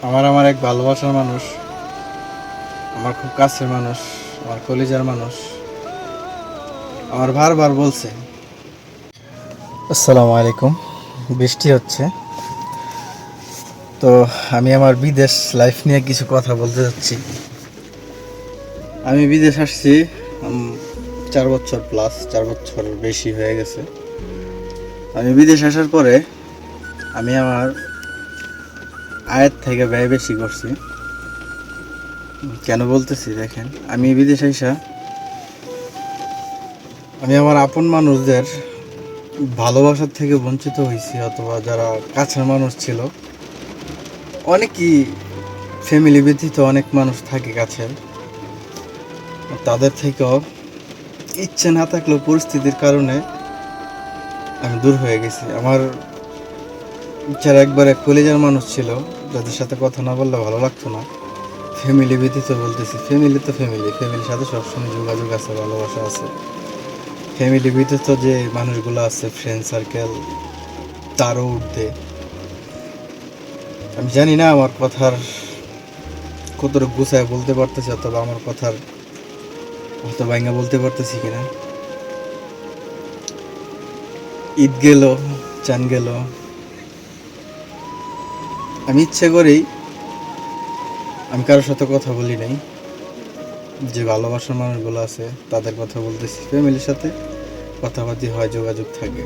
আমার এক ভালোবাসার মানুষ, আমার খুব কাছের মানুষ, আমার কলিজার মানুষ আমার বারবার বলছে। আসসালামু আলাইকুম। বৃষ্টি হচ্ছে, তো আমি আমার বিদেশ লাইফ নিয়ে কিছু কথা বলতে যাচ্ছি। আমি বিদেশ আসছি 4 বছর প্লাস, 4 বছর বেশি হয়ে গেছে। আমি বিদেশ আসার পরে আমি আমার আয়ের থেকে ব্যয় বেশি করছি। কেন বলতেছি দেখেন, আমি বিদেশে আইসা আমি আমার আপন মানুষদের ভালোবাসার থেকে বঞ্চিত হয়েছি, অথবা যারা কাছের মানুষ ছিল, অনেকই ফ্যামিলি ব্যতীত অনেক মানুষ থাকে কাছের, তাদের থেকেও ইচ্ছে না থাকলেও পরিস্থিতির কারণে আমি দূর হয়ে গেছি। আমার যারা একবারে কলিজার মানুষ ছিল, যাদের সাথে কথা না বললে ভালো লাগতো না, ফ্যামিলি ব্যতীত বলতেছি, ফ্যামিলি তো ফ্যামিলির সাথে সবসময় যোগাযোগ আছে, ভালোবাসা আছে। ফ্যামিলি ব্যতীত যে মানুষগুলো আছে, ফ্রেন্ড সার্কেল, তারও ঊর্ধ্বে। আমি জানি না আমার কথার কতটুকু গুছায় বলতে পারতেছি, অথবা আমার কথার হয়তো ভাঙ্গা বলতে পারতেছি কিনা। ঈদ গেল, চান গেল, আমি ইচ্ছে করেই আমি কারোর সাথে কথা বলি নাই। যে ভালোবাসার মানুষগুলো আছে তাদের কথা বলতেছি, ফ্যামিলির সাথে কথাবার্তি হয়, যোগাযোগ থাকে।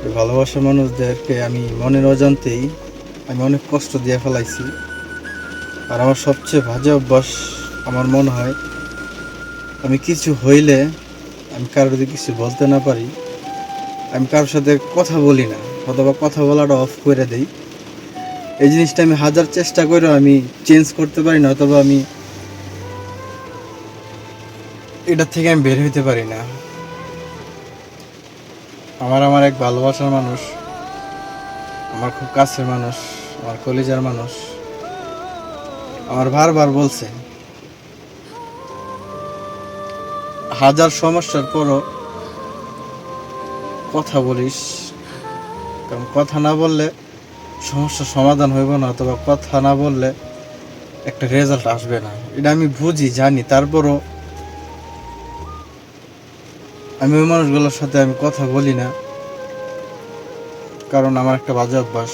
ওই ভালোবাসার মানুষদেরকে আমি মনের অজান্তেই আমি অনেক কষ্ট দিয়ে ফেলাইছি। আর আমার সবচেয়ে বাজে অভ্যাস, আমার মনে হয় আমি কিছু হইলে, আমি কারোর যদি কিছু বলতে না পারি, আমি কারোর সাথে কথা বলি না, অথবা কথা বলাটা অফ করে দেই। এই জিনিসটা আমি হাজার চেষ্টা করেও আমি চেঞ্জ করতে পারি না, অথবা আমি এটার থেকে আমি বের হইতে পারি না। আমার এক ভালোবাসার মানুষ, আমার খুব কাছের মানুষ, আমার কলিজার মানুষ আমার বারবার বলছে, হাজার সমস্যার পরও কথা বলিস, কারণ কথা না বললে সমস্যার সমাধান হইব না, অথবা কথা না বললে একটা রেজাল্ট আসবে না। এটা আমি বুঝি, জানি, তারপরও আমি ওই মানুষগুলোর সাথে আমি কথা বলি না, কারণ আমার একটা বাজে অভ্যাস।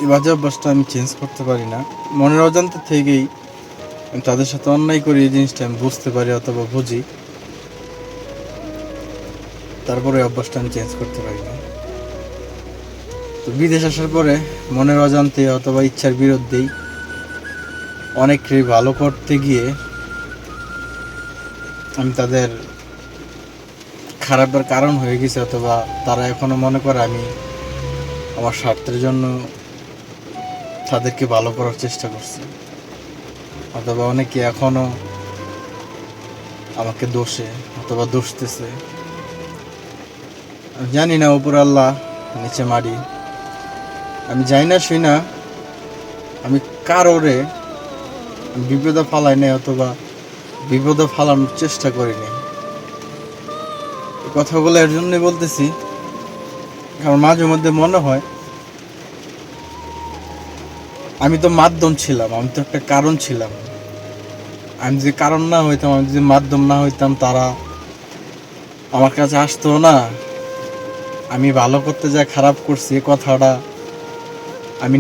এই বাজে অভ্যাসটা আমি চেঞ্জ করতে পারি না। মনের অজান্তে থেকেই আমি তাদের সাথে অন্যায় করি, এই জিনিসটা আমি বুঝতে পারি অথবা বুঝি, তারপরে অভ্যাসটা আমি চেঞ্জ করতে পারি না। তো বিদেশ আসার পরে মনের অজান্তে অথবা ইচ্ছার বিরুদ্ধেই অনেককেই ভালো করতে গিয়ে আমি তাদের খারাপের কারণ হয়ে গেছে, অথবা তারা এখনো মনে করে আমি আমার স্বার্থের জন্য তাদেরকে ভালো করার চেষ্টা করছি, অথবা অনেকে এখনো আমাকে দোষে অথবা দোষতেছে। আমি জানি না উপর আল্লাহ নিচে মারি, আমি যাই না শুই না, আমি কারোরে বিপদে ফালাই নাই, অথবা বিপদে ফালানোর চেষ্টা করিনি। এই কথাগুলো এর জন্যই বলতেছি, কারণ মাঝে মধ্যে মনে হয় আমি তো মাধ্যম ছিলাম, আমি তো একটা কারণ ছিলাম। আমি যদি কারণ না হইতাম, আমি যদি মাধ্যম না হইতাম, তারা আমার কাছে আসতো না। আমি ভালো করতে যা খারাপ করছি, এ কথাটা আমি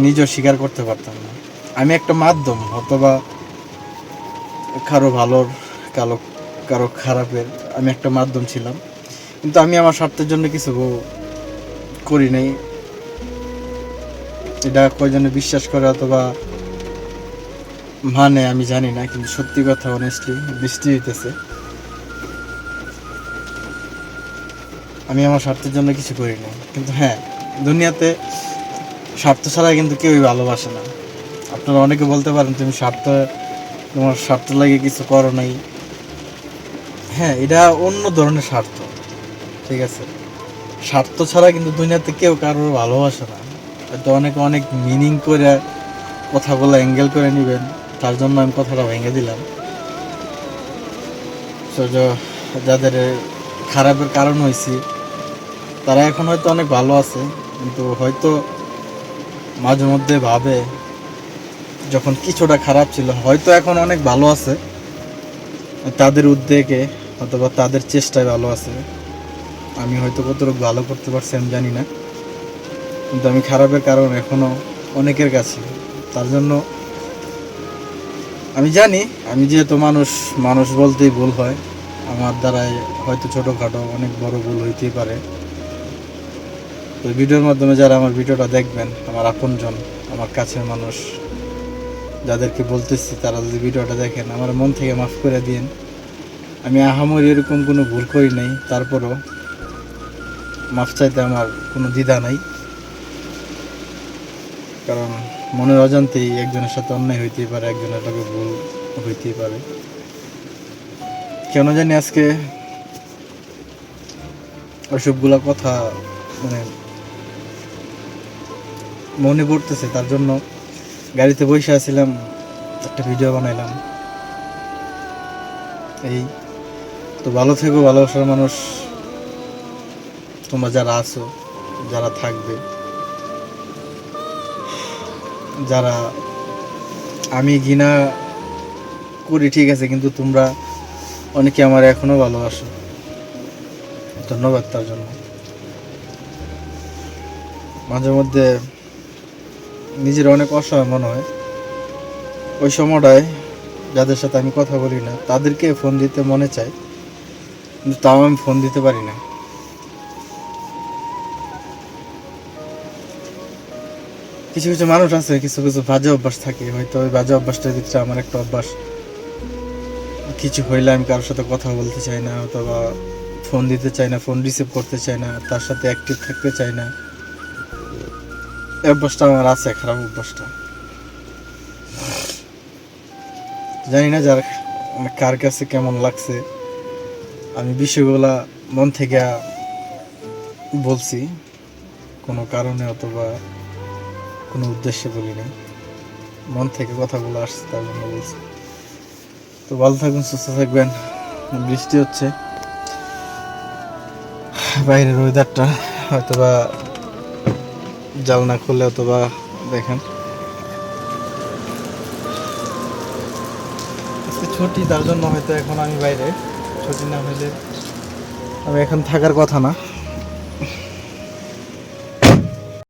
নিজেও স্বীকার করতে পারতাম না। আমি একটা মাধ্যম, অথবা কারো ভালোর, কারো কারো খারাপের আমি একটা মাধ্যম ছিলাম, কিন্তু আমি আমার স্বার্থের জন্য কিছু করি নাই। এটা কয়জনে বিশ্বাস করে অথবা মানে আমি জানি না, কিন্তু সত্যি কথা, অনেস্টলি বৃষ্টি হইতেছে, আমি আমার স্বার্থের জন্য কিছু করি না। কিন্তু হ্যাঁ, দুনিয়াতে স্বার্থ ছাড়া কিন্তু কেউই ভালোবাসে না। আপনারা অনেকে বলতে পারেন তুমি তোমার স্বার্থ লাগে কিছু করো নাই। হ্যাঁ, এটা অন্য ধরনের স্বার্থ, ঠিক আছে। স্বার্থ ছাড়া কিন্তু দুনিয়াতে কেউ কারোর ভালোবাসে না। হয়তো অনেকে অনেক মিনিং করে কথাগুলো অ্যাঙ্গেল করে নেবেন, তার জন্য আমি কথাটা ভেঙে দিলাম। তো যাদের খারাপের কারণ হয়েছি, তারা এখন হয়তো অনেক ভালো আছে, কিন্তু হয়তো মাঝে মধ্যে ভাবে যখন কিছুটা খারাপ ছিল, হয়তো এখন অনেক ভালো আছে, তাদের উদ্যোগে অথবা তাদের চেষ্টায় ভালো আছে। আমি হয়তো কতটুকু ভালো করতে পারছি আমি জানি না, কিন্তু আমি খারাপের কারণ এখনও অনেকের কাছে। তার জন্য আমি জানি, আমি যেহেতু মানুষ, মানুষ বলতেই ভুল হয়, আমার দ্বারাই হয়তো ছোটোখাটো অনেক বড় ভুল হইতেই পারে। তো ভিডিওর মাধ্যমে যারা আমার ভিডিওটা দেখবেন, আমার আপনজন, আমার কাছের মানুষ যাদেরকে বলতেছি, তারা যদি ভিডিওটা দেখেন, আমার মন থেকে মাফ করে দিন। আমি আহামরি এরকম কোনো ভুল করি নাই, তারপরও মাফ চাইতে আমার কোনো দ্বিধা নাই। কারণ মনের অজান্তেই একজনের সাথে অন্যায় হইতেই পারে, একজনের লগে ভুল হইতেই পারে। কেন জানি আজকে ওইসবগুলো কথা মানে মনে পড়তেছে, তার জন্য গাড়িতে বসে আছিলাম, একটা ভিডিও বানাইলাম। এই তো, ভালো থেকো ভালোবাসার মানুষ, তোমরা যারা আছো, যারা থাকবে, যারা আমি ঘৃণা করি ঠিক আছে, কিন্তু তোমরা অনেকে আমার এখনো ভালোবাসো, ধন্যবাদ তার জন্য। মাঝে মধ্যে নিজের অনেক অসহায় মনে হয়, ওই সময়টায় যাদের সাথে আমি কথা বলি না তাদেরকে ফোন দিতে মনে চায়, কিন্তু তাও আমি ফোন দিতে পারি না। কিছু কিছু মানুষ আছে, কিছু কিছু বাজে অভ্যাস থাকে, হয়তো ওই বাজে অভ্যাসটার ভিতরে আমার একটা অভ্যাস, কিছু হইলে আমি কারোর সাথে কথা বলতে চাই না, অথবা ফোন দিতে চাই না, ফোন রিসিভ করতে চাই না, তার সাথে অ্যাক্টিভ থাকতে চাই না। এই অভ্যাসটা আমার আছে, খারাপ অভ্যাসটা। জানি না যার কার কাছে কেমন লাগছে, আমি বিষয়গুলা মন থেকে বলছি, কোনো কারণে অথবা কোনো উদ্দেশ্যে বলি নাই, মন থেকে কথাগুলো আসছে তার জন্য বলছি। তো ভালো থাকবেন, সুস্থ থাকবেন। বৃষ্টি হচ্ছে, বাইরের ওয়েদারটা হয়তোবা জানলা খুললে অথবা দেখেন আজকে ছুটি, তার জন্য হয়তো এখন আমি বাইরে, ছুটি না হলে আমি এখন থাকার কথা না।